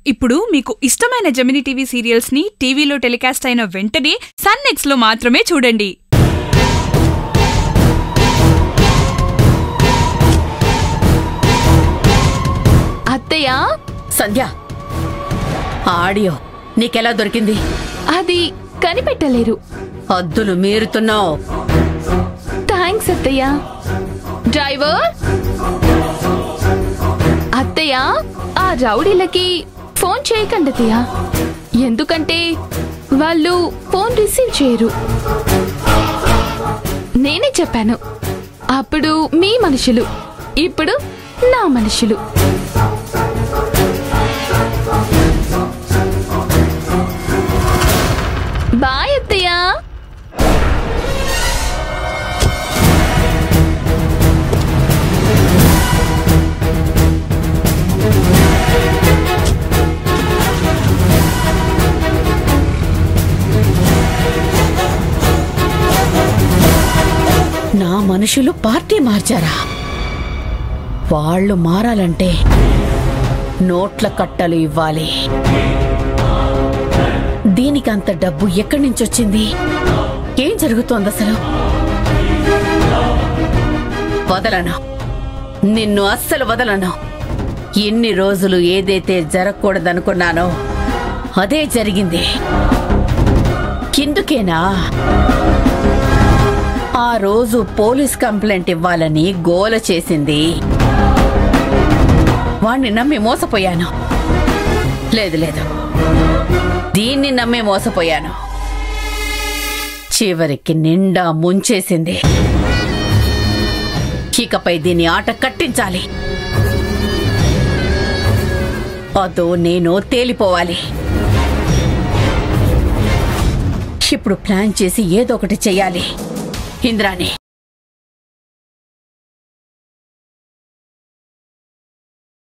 ఇప్పుడు మీకు ఇష్టమైన జెమినీ టీవీ సీరియల్స్ ని టీవీలో టెలికాస్ట్ అయిన వెంటనే సన్ నెక్స్ట్ లో మాత్రమే చూడండి. అత్తయ్య, సంధ్య, ఆడియో నీకెలా దొరికింది? అది కనిపెట్టలేరు. హద్దులు మీరుతున్నావు. థ్యాంక్స్ అత్తయ్య. డ్రైవర్, అత్తయ్య ఆ రౌడీలకి ఫోన్ చేయకండి అత్తయ్య, ఎందుకంటే వాళ్ళు ఫోన్ రిసీవ్ చేయరు. నేనే చెప్పాను, అప్పుడు మీ మనుషులు, ఇప్పుడు నా మనుషులు. బాయ్ అత్తయ్య. నా మనుషులు పార్టీ మార్చారా? వాళ్ళు మారాలంటే నోట్ల కట్టలు ఇవ్వాలి. దీనికి అంత డబ్బు ఎక్కడి నుంచి వచ్చింది? ఏం జరుగుతోంది అసలు? వదలను, నిన్ను అస్సలు వదలను. ఎన్ని రోజులు ఏదైతే జరగకూడదనుకున్నానో అదే జరిగింది. కిందుకేనా? ఆ రోజు పోలీస్ కంప్లైంట్ ఇవ్వాలని గోల చేసింది. వాణ్ణి నమ్మి మోసపోయాను. లేదు లేదు, దీన్ని నమ్మి మోసపోయాను. చివరికి నిండా ముంచేసింది. ఇకపై దీని ఆట కట్టించాలి. అదో నేను తేలిపోవాలి. ఇప్పుడు ప్లాన్ చేసి ఏదో ఒకటి చెయ్యాలి. ఇంద్రాణి,